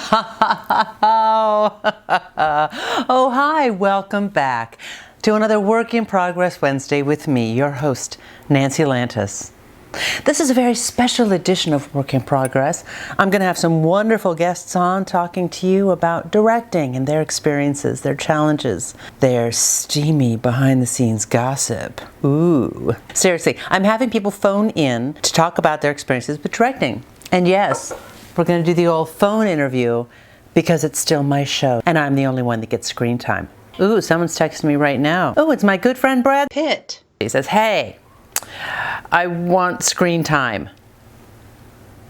Oh, hi, welcome back to another Work in Progress Wednesday with me, your host, Nancy Lantis. This is a very special edition of Work in Progress. I'm going to have some wonderful guests on talking to you about directing and their experiences, their challenges, their steamy behind-the-scenes gossip. Ooh. Seriously, I'm having people phone in to talk about their experiences with directing. And yes, we're going to do the old phone interview because it's still my show and I'm the only one that gets screen time. Ooh, someone's texting me right now. Oh, it's my good friend Brad Pitt. He says, hey, I want screen time.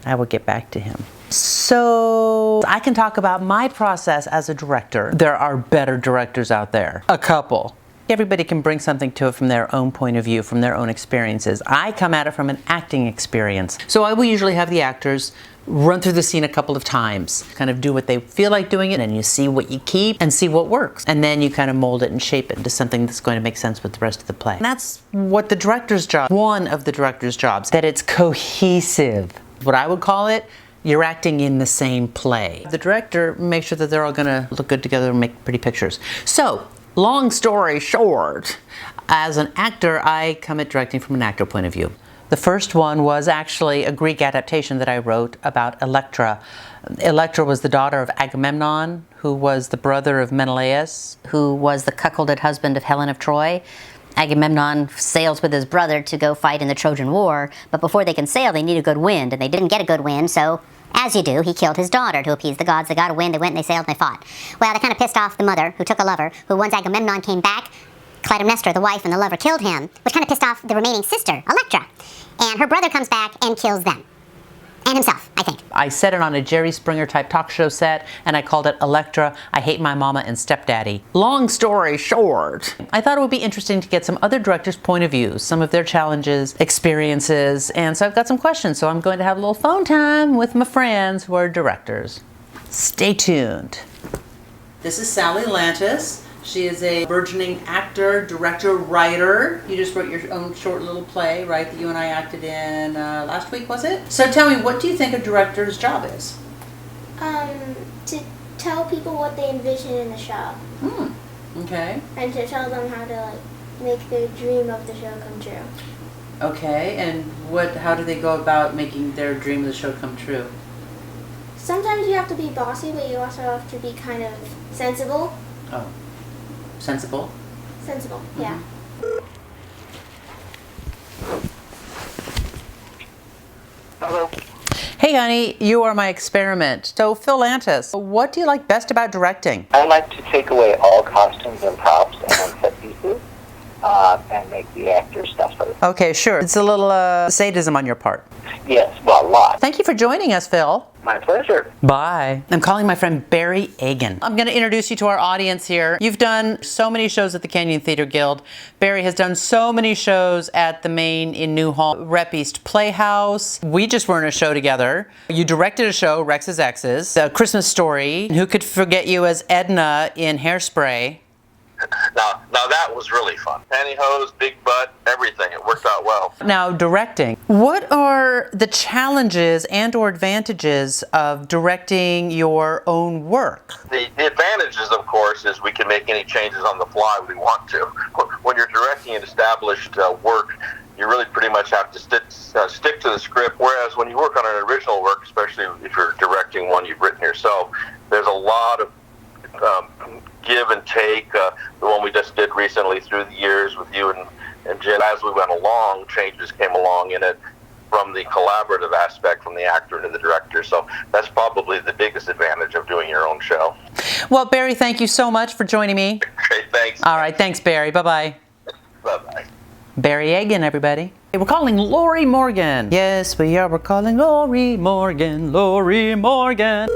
I will get back to him. So I can talk about my process as a director. There are better directors out there. A couple. Everybody can bring something to it from their own point of view, from their own experiences. I come at it from an acting experience. So I will usually have the actors run through the scene a couple of times, kind of do what they feel like doing it, and you see what you keep and see what works. And then you kind of mold it and shape it into something that's going to make sense with the rest of the play. And that's what the director's job, one of the director's jobs, that it's cohesive. What I would call it, you're acting in the same play. The director makes sure that they're all gonna look good together and make pretty pictures. So, long story short, as an actor, I come at directing from an actor point of view. The first one was actually a Greek adaptation that I wrote about Electra. Electra was the daughter of Agamemnon, who was the brother of Menelaus, who was the cuckolded husband of Helen of Troy. Agamemnon sails with his brother to go fight in the Trojan War, but before they can sail, they need a good wind, and they didn't get a good wind, so as you do, he killed his daughter to appease the gods. They got a wind, they went and they sailed and they fought. Well, they kind of pissed off the mother, who took a lover, who once Agamemnon came back, Clytemnestra, the wife, and the lover killed him, which kind of pissed off the remaining sister, Electra. And her brother comes back and kills them. And himself, I think. I set it on a Jerry Springer type talk show set, and I called it Electra, I Hate My Mama and Stepdaddy. Long story short, I thought it would be interesting to get some other directors' point of views, some of their challenges, experiences, and so I've got some questions, so I'm going to have a little phone time with my friends who are directors. Stay tuned. This is Sally Lantis. She is a burgeoning actor, director, writer. You just wrote your own short little play, right, that you and I acted in last week, was it? So tell me, what do you think a director's job is? To tell people what they envision in the show. Okay. And to tell them how to make their dream of the show come true. Okay, and how do they go about making their dream of the show come true? Sometimes you have to be bossy, but you also have to be kind of sensible. Oh. Sensible? Sensible, yeah. Hello. Hey honey, you are my experiment. So Phil Lantis, what do you like best about directing? I like to take away all costumes and props and set pieces and make the actors suffer. Okay, sure. It's a little sadism on your part. Yes, well, a lot. Thank you for joining us, Phil. My pleasure. Bye. I'm calling my friend Barry Egan. I'm going to introduce you to our audience here. You've done so many shows at the Canyon Theater Guild. Barry has done so many shows at the Main in Newhall, Rep East Playhouse. We just were in a show together. You directed a show, Rex's Exes, A Christmas Story. Who could forget you as Edna in Hairspray? Now that was really fun. Pantyhose, big butt, everything. It worked out well. Now, directing. What are the challenges and or advantages of directing your own work? The advantages, of course, is we can make any changes on the fly we want to. When you're directing an established work, you really pretty much have to stick to the script, whereas when you work on an original work, especially if you're directing one you've written yourself, there's a lot of give and take. The one we just did recently through the years with you and Jen, as we went along, changes came along in it from the collaborative aspect from the actor to the director. So that's probably the biggest advantage of doing your own show. Well, Barry, thank you so much for joining me. Great, thanks. All right, thanks, Barry. Bye-bye. Bye-bye. Barry Egan, everybody. We're calling Lori Morgan. Yes, we are. We're calling Lori Morgan. Lori Morgan.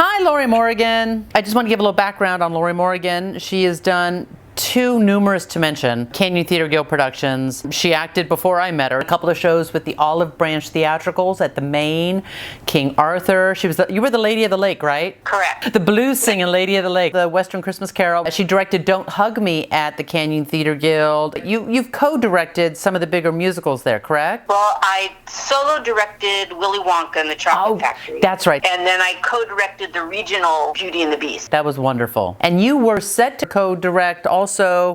Hi, Lori Morgan. I just want to give a little background on Lori Morgan. She has done too numerous to mention. Canyon Theater Guild Productions. She acted before I met her. A couple of shows with the Olive Branch Theatricals at the Maine, King Arthur. You were the Lady of the Lake, right? Correct. The blues singing Lady of the Lake, the Western Christmas Carol. She directed Don't Hug Me at the Canyon Theater Guild. You've co-directed some of the bigger musicals there, correct? Well, I solo directed Willy Wonka and the Chocolate Factory. That's right. And then I co-directed the regional Beauty and the Beast. That was wonderful. And you were set to co-direct also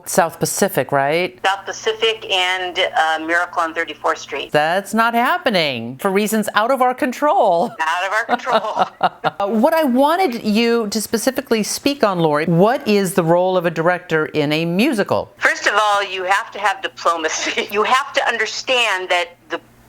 South Pacific, right? South Pacific and Miracle on 34th Street. That's not happening for reasons out of our control. Out of our control. What I wanted you to specifically speak on, Lori, what is the role of a director in a musical? First of all, you have to have diplomacy. You have to understand that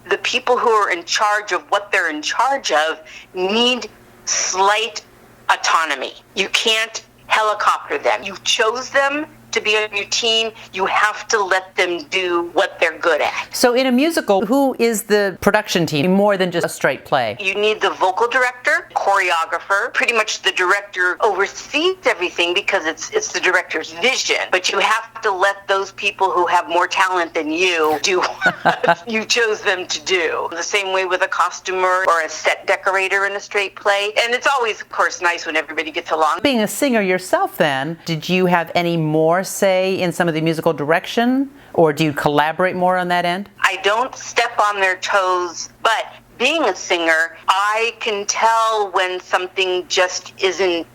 the people who are in charge of what they're in charge of need slight autonomy. You can't helicopter them. You chose them to be on your team. You have to let them do what they're good at. So in a musical, who is the production team more than just a straight play? You need the vocal director, choreographer. Pretty much the director oversees everything because it's the director's vision. But you have to let those people who have more talent than you do what you chose them to do. The same way with a costumer or a set decorator in a straight play. And it's always, of course, nice when everybody gets along. Being a singer yourself then, did you have any more say in some of the musical direction, or do you collaborate more on that end? I don't step on their toes, but being a singer, I can tell when something just isn't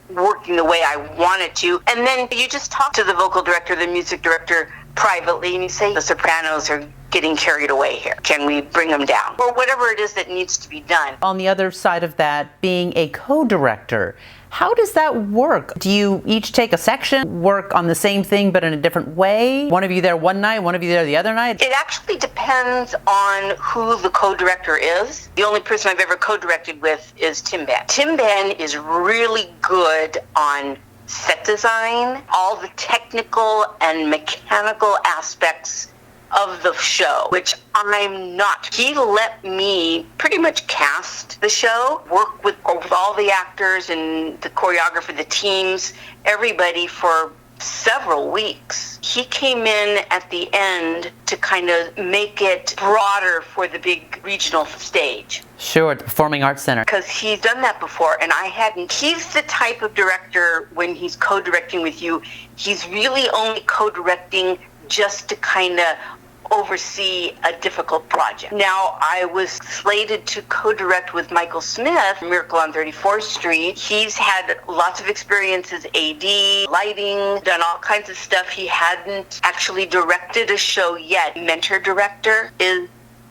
working the way I want it to. And then you just talk to the vocal director, the music director privately, and you say, the sopranos are getting carried away here. Can we bring them down? Or whatever it is that needs to be done. On the other side of that, being a co-director, how does that work? Do you each take a section, work on the same thing but in a different way? One of you there one night, one of you there the other night? It actually depends on who the co-director is. The only person I've ever co-directed with is Tim Ben. Tim Ben is really good on set design, all the technical and mechanical aspects of the show, which I'm not. He let me pretty much cast the show, work with all the actors and the choreographer, the teams, everybody for several weeks. He came in at the end to kind of make it broader for the big regional stage. Sure, at the Performing Arts Center. Because he's done that before and I hadn't. He's the type of director, when he's co-directing with you, he's really only co-directing just to kind of oversee a difficult project. Now, I was slated to co-direct with Michael Smith, Miracle on 34th Street. He's had lots of experience as AD, lighting, done all kinds of stuff. He hadn't actually directed a show yet. Mentor director is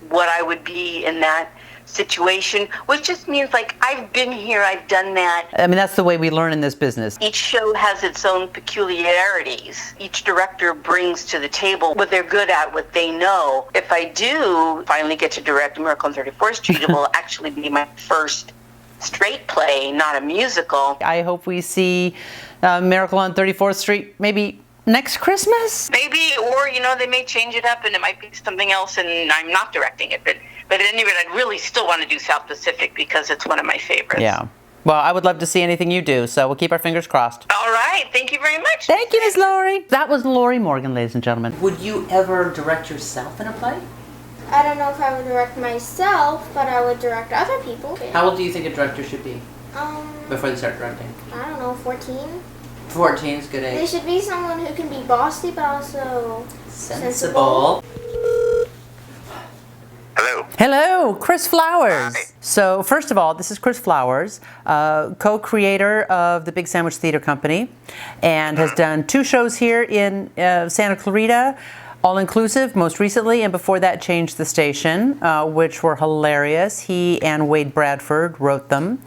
what I would be in that situation, which just means like I've been here, I've done that. I mean, that's the way we learn in this business. Each show has its own peculiarities. Each director brings to the table what they're good at, what they know. If I do finally get to direct Miracle on 34th Street, it will actually be my first straight play, not a musical. I hope we see Miracle on 34th Street maybe next Christmas? Maybe, or they may change it up and it might be something else and I'm not directing it. But at any rate, I'd really still want to do South Pacific because it's one of my favorites. Yeah. Well, I would love to see anything you do, so we'll keep our fingers crossed. All right. Thank you very much. Thank you, Ms. Lori. That was Lori Morgan, ladies and gentlemen. Would you ever direct yourself in a play? I don't know if I would direct myself, but I would direct other people. How old do you think a director should be Um, before they start directing? I don't know, 14. 14 is good They age. should be someone who can be bossy, but also Sensible. Hello. Hello, Chris Flowers. Hi. So first of all, this is Chris Flowers, co-creator of the Big Sandwich Theater Company, and has done 2 shows here in Santa Clarita, all-inclusive most recently, and before that changed the station, which were hilarious. He and Wade Bradford wrote them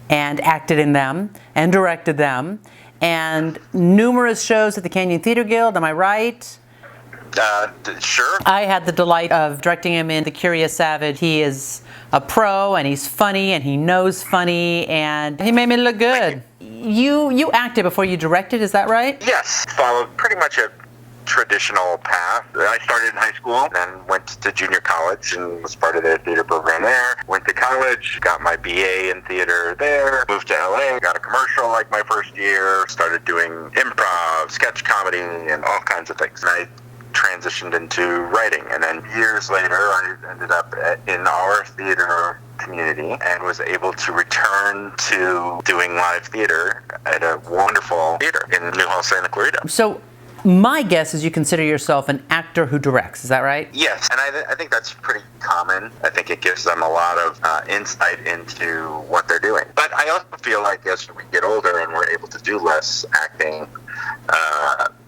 and acted in them and directed them, and numerous shows at the Canyon Theater Guild, am I right? Sure. I had the delight of directing him in The Curious Savage. He is a pro, and he's funny, and he knows funny, and he made me look good. You acted before you directed, is that right? Yes, followed pretty much a traditional path. I started in high school, then went to junior college and was part of the theater program there. Went to college, got my BA in theater there, moved to LA, got a commercial like my first year, started doing improv, sketch comedy, and all kinds of things. And I transitioned into writing, and then years later I ended up in our theater community and was able to return to doing live theater at a wonderful theater in Newhall, Santa Clarita. So my guess is you consider yourself an actor who directs. Is that right? Yes, and I think that's pretty common. I think it gives them a lot of insight into what they're doing. But I also feel like as we get older and we're able to do less acting,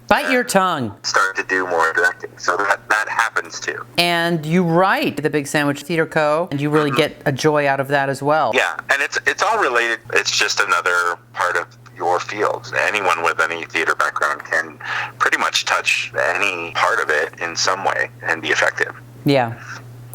Bite your tongue. start to do more directing. So that happens too. And you write the Big Sandwich Theater Co., and you really get a joy out of that as well. Yeah, and it's all related. It's just another part of your field. Anyone with any theater background can pretty much touch any part of it in some way and be effective. Yeah,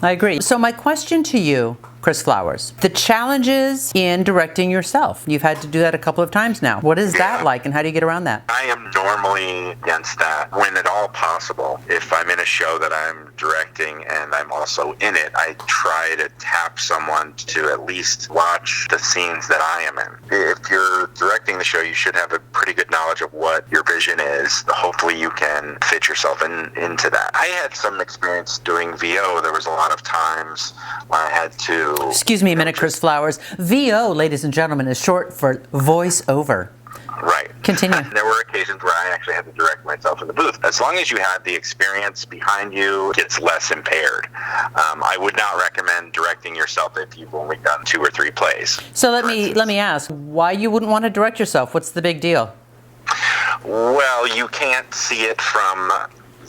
I agree. So my question to you, Chris Flowers, the challenges in directing yourself. You've had to do that a couple of times now. What is that like, and how do you get around that? I am normally against that when at all possible. If I'm in a show that I'm directing and I'm also in it, I try to tap someone to at least watch the scenes that I am in. If you're directing the show, you should have a pretty good knowledge of what your vision is. Hopefully you can fit yourself into that. I had some experience doing VO. There was a lot of times when I had to... Excuse me a minute, Chris Flowers. VO, ladies and gentlemen, is short for voice-over. Right. Continue. There were occasions where I actually had to direct myself in the booth. As long as you had the experience behind you, it's less impaired. I would not recommend directing yourself if you've only done 2 or 3 plays. So let me ask, why you wouldn't want to direct yourself? What's the big deal? Well, you can't see it from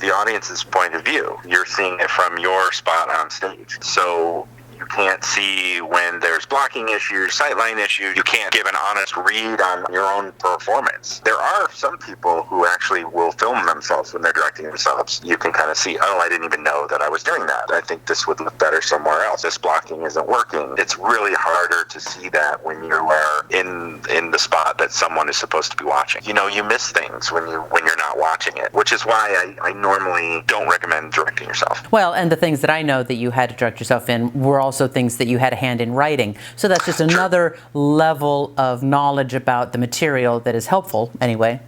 the audience's point of view. You're seeing it from your spot on stage. So you can't see when there's blocking issues, sightline issues. You can't give an honest read on your own performance. There are some people who actually will film themselves when they're directing themselves. You can kind of see, oh, I didn't even know that I was doing that. I think this would look better somewhere else. This blocking isn't working. It's really harder to see that when you are in the spot that someone is supposed to be watching. You know, you miss things when you're not watching it, which is why I normally don't recommend directing yourself. Well, and the things that I know that you had to direct yourself in were also things that you had a hand in writing. So that's just another level of knowledge about the material that is helpful, anyway.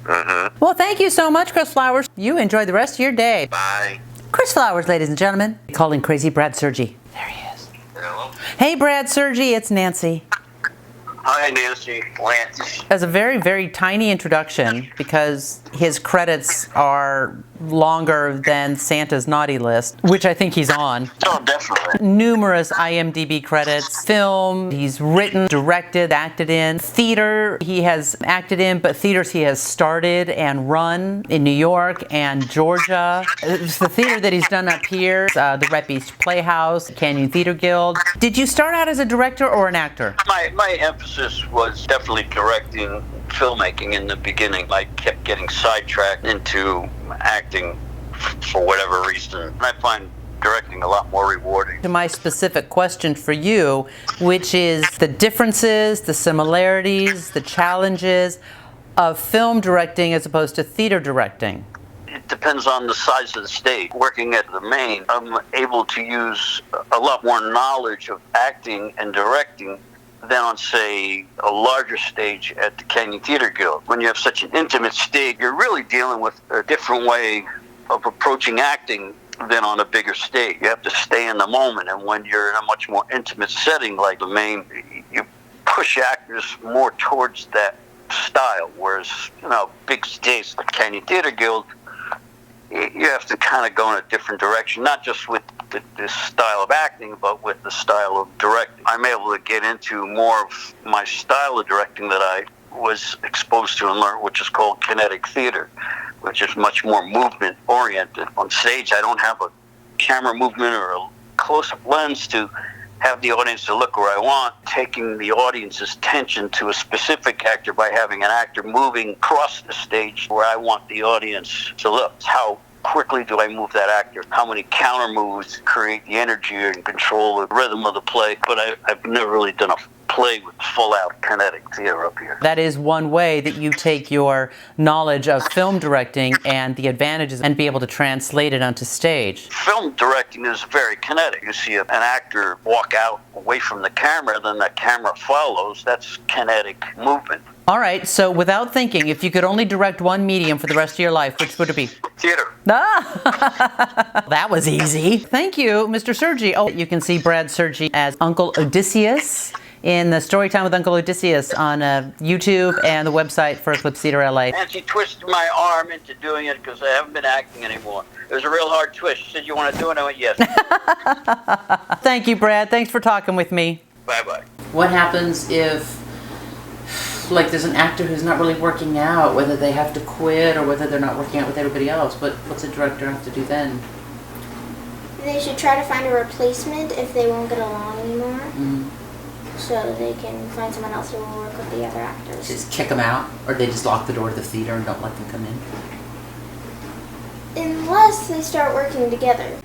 Mm-hmm. Well, thank you so much, Chris Flowers. You enjoy the rest of your day. Bye. Chris Flowers, ladies and gentlemen. Calling crazy Brad Sergi. There he is. Hello. Hey, Brad Sergi, it's Nancy. Hi, Nancy. Lance. As a very, very tiny introduction, because his credits are longer than Santa's naughty list, which I think he's on. Oh, definitely. Numerous IMDb credits, film, he's written, directed, acted in, theater he has acted in, but theaters he has started and run in New York and Georgia. It's the theater that he's done up here, the Rhett Beach Playhouse, Canyon Theater Guild. Did you start out as a director or an actor? My emphasis was definitely directing, filmmaking in the beginning. I kept getting sidetracked into acting for whatever reason. I find directing a lot more rewarding. To my specific question for you, which is the differences, the similarities, the challenges of film directing as opposed to theater directing. It depends on the size of the stage. Working at the Maine, I'm able to use a lot more knowledge of acting and directing than on, say, a larger stage at the Canyon Theater Guild. When you have such an intimate stage, you're really dealing with a different way of approaching acting than on a bigger stage. You have to stay in the moment, and when you're in a much more intimate setting like the Maine, you push actors more towards that style, whereas, big stage like Canyon Theater Guild, you have to kind of go in a different direction, not just with this style of acting, but with the style of directing. I'm able to get into more of my style of directing that I was exposed to and learned, which is called kinetic theater, which is much more movement oriented. On stage, I don't have a camera movement or a close-up lens to have the audience to look where I want, taking the audience's attention to a specific actor by having an actor moving across the stage where I want the audience to look. How quickly do I move that actor? How many counter moves create the energy and control the rhythm of the play? But I've never really done a play with full-out kinetic theater up here. That is one way that you take your knowledge of film directing and the advantages and be able to translate it onto stage. Film directing is very kinetic. You see an actor walk out away from the camera, then that camera follows. That's kinetic movement. All right, so without thinking, if you could only direct one medium for the rest of your life, which would it be? Theater. Ah, that was easy. Thank you, Mr. Sergi. Oh, you can see Brad Sergi as Uncle Odysseus in the Storytime with Uncle Odysseus on YouTube and the website for Eclipse Theater LA. And she twisted my arm into doing it because I haven't been acting anymore. It was a real hard twist. She said, "You want to do it?" I went, "Yes." Thank you, Brad. Thanks for talking with me. Bye-bye. What happens if, like, there's an actor who's not really working out, whether they have to quit or whether they're not working out with everybody else? What's a director have to do then? They should try to find a replacement if they won't get along anymore. So they can find someone else who will work with the other actors. Just kick them out, or they just lock the door to the theater and don't let them come in? Unless they start working together.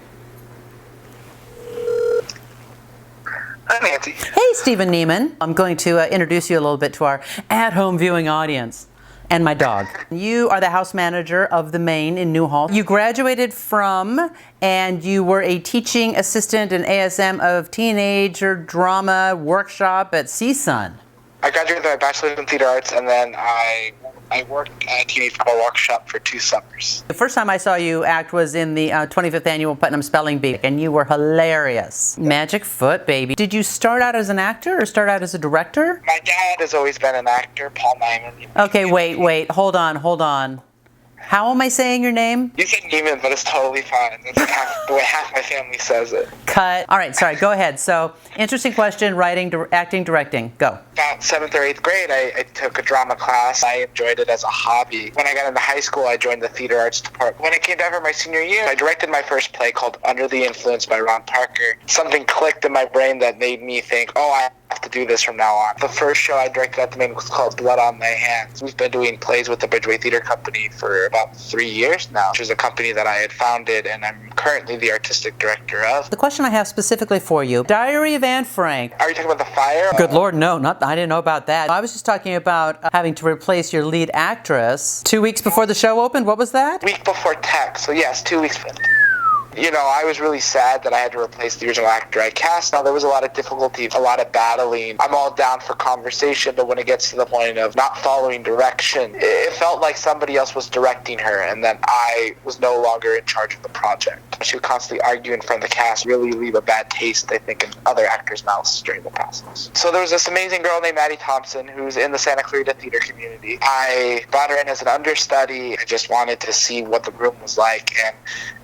Hi, Nancy. Hey, Stephen Neiman. I'm going to introduce you a little bit to our at-home viewing audience and my dog. You are the house manager of the Maine in Newhall. You graduated from and you were a teaching assistant in ASM of teenager drama workshop at CSUN. I graduated with my bachelor's in theater arts, and then I worked at a teenage drama workshop for 2 summers. The first time I saw you act was in the 25th annual Putnam Spelling Bee, and you were hilarious. Magic Foot, baby. Did you start out as an actor or start out as a director? My dad has always been an actor, Paul Nyman. Okay, wait, hold on. How am I saying your name? You said Neiman, but it's totally fine. That's the way half my family says it. Cut. All right, sorry, go ahead. So, interesting question, writing, acting, directing. Go. About 7th or 8th grade, I took a drama class. I enjoyed it as a hobby. When I got into high school, I joined the theater arts department. When it came time for my senior year, I directed my first play called Under the Influence by Ron Parker. Something clicked in my brain that made me think, oh, I have to do this from now on. The first show I directed at the Maine was called Blood on My Hands. We've been doing plays with the Bridgeway Theater Company for about 3 years now, which is a company that I had founded and I'm currently the artistic director of. The question I have specifically for you, Diary of Anne Frank. Are you talking about The Fire? Good Lord, no, I didn't know about that. I was just talking about having to replace your lead actress 2 weeks before the show opened. What was that? Week before tech, so yes, 2 weeks. You know, I was really sad that I had to replace the original actor I cast. Now, there was a lot of difficulty, a lot of battling. I'm all down for conversation, but when it gets to the point of not following direction, it felt like somebody else was directing her, and then I was no longer in charge of the project. She would constantly argue in front of the cast, really leave a bad taste, I think, in other actors' mouths during the process. So there was this amazing girl named Maddie Thompson, who's in the Santa Clarita theater community. I brought her in as an understudy. I just wanted to see what the room was like, and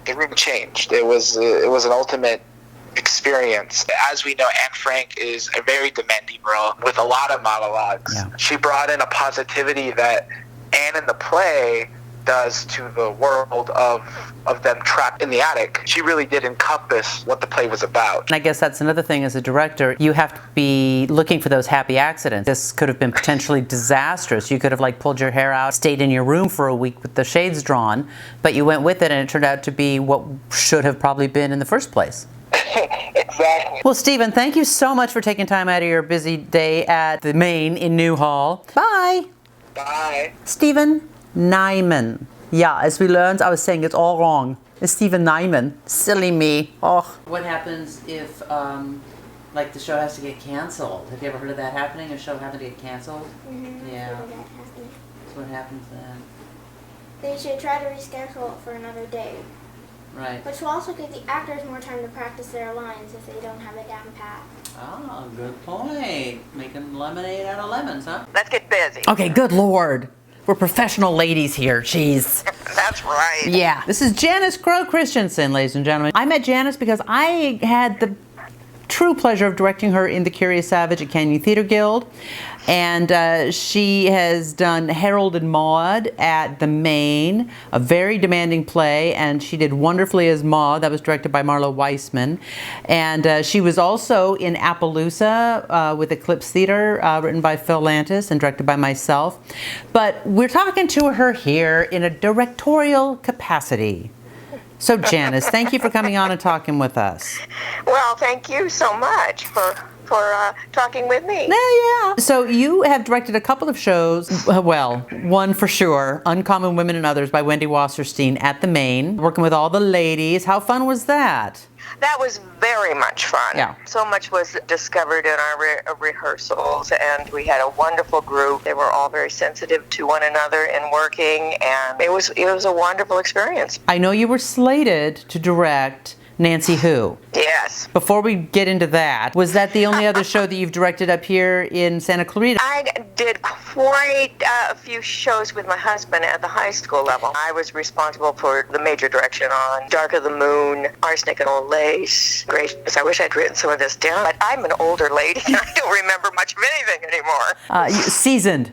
the room changed. It was an ultimate experience. As we know, Anne Frank is a very demanding role with a lot of monologues. Yeah. She brought in a positivity that Anne in the play does to the world of them trapped in the attic. She really did encompass what the play was about. And I guess that's another thing as a director, you have to be looking for those happy accidents. This could have been potentially disastrous. You could have pulled your hair out, stayed in your room for a week with the shades drawn, but you went with it and it turned out to be what should have probably been in the first place. Exactly. Well, Stephen, thank you so much for taking time out of your busy day at the Maine in Newhall. Bye. Bye. Stephen Nyman. Yeah, as we learned, I was saying it's all wrong. It's Stephen Nyman. Silly me. Oh. What happens if, the show has to get canceled? Have you ever heard of that happening? A show having to get canceled? Mm-hmm. Yeah. I've heard of that happening. So what happens then? They should try to reschedule it for another day. Right. Which will also give the actors more time to practice their lines if they don't have it down pat. Oh, good point. Making lemonade out of lemons, huh? Let's get busy. Okay, good Lord. We're professional ladies here. Jeez. That's right. Yeah. This is Janice Crow Christensen, ladies and gentlemen. I met Janice because I had the true pleasure of directing her in The Curious Savage at Canyon Theater Guild. And she has done Harold and Maude at the Maine, a very demanding play, and she did wonderfully as Maude. That was directed by Marlo Weissman. And she was also in Appaloosa with Eclipse Theater, written by Phil Lantis and directed by myself. But we're talking to her here in a directorial capacity. So Janice, thank you for coming on and talking with us. Well, thank you so much for talking with me. Yeah. So you have directed a couple of shows. Well, one for sure, Uncommon Women and Others by Wendy Wasserstein at the Maine, working with all the ladies. How fun was that? That was very much fun. Yeah. So much was discovered in our rehearsals, and we had a wonderful group. They were all very sensitive to one another in working, and it was a wonderful experience. I know you were slated to direct Nancy Who. Yes. Before we get into that, was that the only other show that you've directed up here in Santa Clarita? I did quite a few shows with my husband at the high school level. I was responsible for the major direction on Dark of the Moon, Arsenic and Old Lace. Gracious, I wish I'd written some of this down, but I'm an older lady and I don't remember much of anything anymore. Seasoned,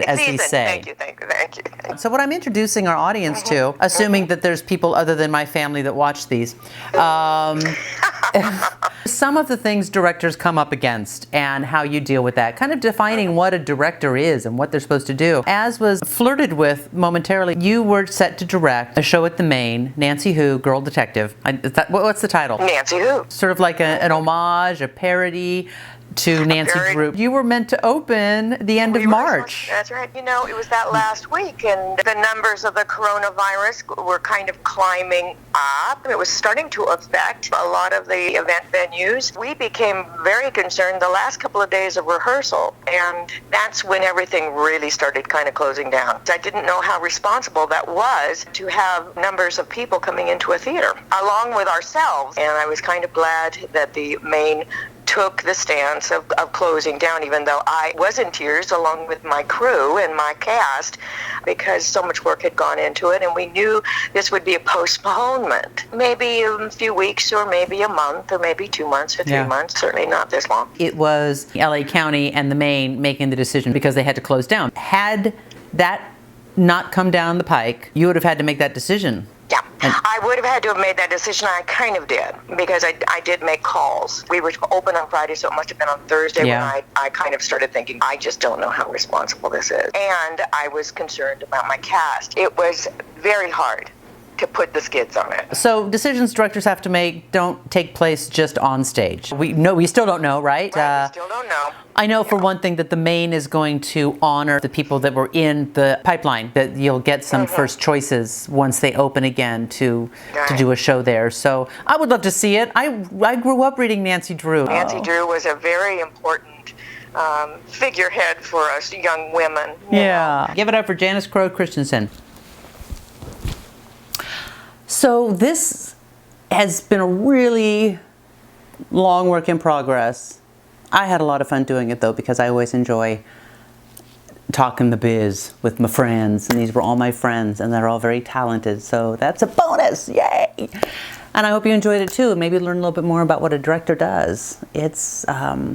as we say. Thank you. So what I'm introducing our audience to, assuming that there's people other than my family that watch these, some of the things directors come up against and how you deal with that, kind of defining what a director is and what they're supposed to do. As was flirted with momentarily, you were set to direct a show at the Maine, Nancy Who, Girl Detective. What's the title? Nancy Who. Sort of like an homage, a parody to Nancy Drew. You were meant to open the end of March. That's right. You know, it was that last week, and the numbers of the coronavirus were kind of climbing up. It was starting to affect a lot of the event venues. We became very concerned the last couple of days of rehearsal, and that's when everything really started kind of closing down. I didn't know how responsible that was to have numbers of people coming into a theater, along with ourselves. And I was kind of glad that the Maine took the stance of closing down, even though I was in tears along with my crew and my cast, because so much work had gone into it, and we knew this would be a postponement. Maybe a few weeks, or maybe a month, or maybe 2 months, or 3 months, certainly not this long. It was LA County and the Maine making the decision because they had to close down. Had that not come down the pike, you would have had to make that decision. Yeah, I would have had to have made that decision. I kind of did, because I did make calls. We were open on Friday, so it must have been on Thursday when I kind of started thinking, I just don't know how responsible this is. And I was concerned about my cast. It was very hard to put the skids on it. So decisions directors have to make don't take place just on stage. We still don't know, right? Right, we still don't know. I know for one thing that the Maine is going to honor the people that were in the pipeline, that you'll get some first choices once they open again to do a show there. So I would love to see it. I grew up reading Nancy Drew. Nancy Drew was a very important figurehead for us young women. Yeah. Give it up for Janice Crowe Christensen. So this has been a really long work in progress. I had a lot of fun doing it though, because I always enjoy talking the biz with my friends, and these were all my friends, and they're all very talented, so that's a bonus, yay! And I hope you enjoyed it too, and maybe learn a little bit more about what a director does. It's a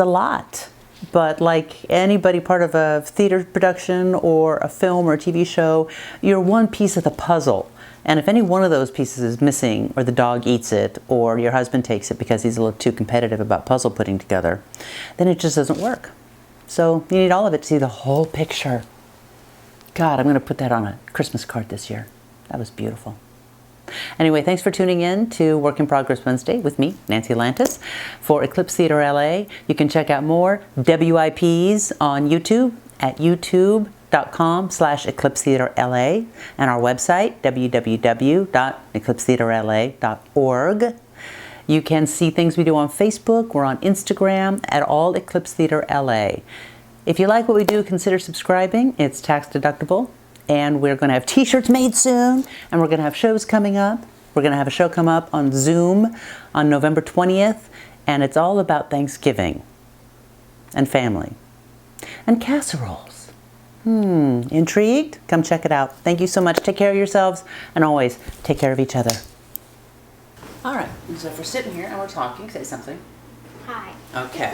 lot. But like anybody part of a theater production or a film or a TV show, you're one piece of the puzzle. And if any one of those pieces is missing, or the dog eats it, or your husband takes it because he's a little too competitive about puzzle putting together, then it just doesn't work. So you need all of it to see the whole picture. God, I'm going to put that on a Christmas card this year. That was beautiful. Anyway, thanks for tuning in to Work in Progress Wednesday with me, Nancy Lantis, for Eclipse Theater LA. You can check out more WIPs on YouTube at youtube.com/EclipseTheaterLA, and our website, www.eclipsetheaterla.org. You can see things we do on Facebook. We're on Instagram at All Eclipse Theater LA. If you like what we do, consider subscribing. It's tax deductible. And we're going to have t-shirts made soon, and we're going to have shows coming up. We're going to have a show come up on Zoom on November 20th, and it's all about Thanksgiving and family and casseroles. Intrigued? Come check it out. Thank you so much. Take care of yourselves, and always take care of each other. All right, so if we're sitting here and we're talking, say something. Hi. Okay.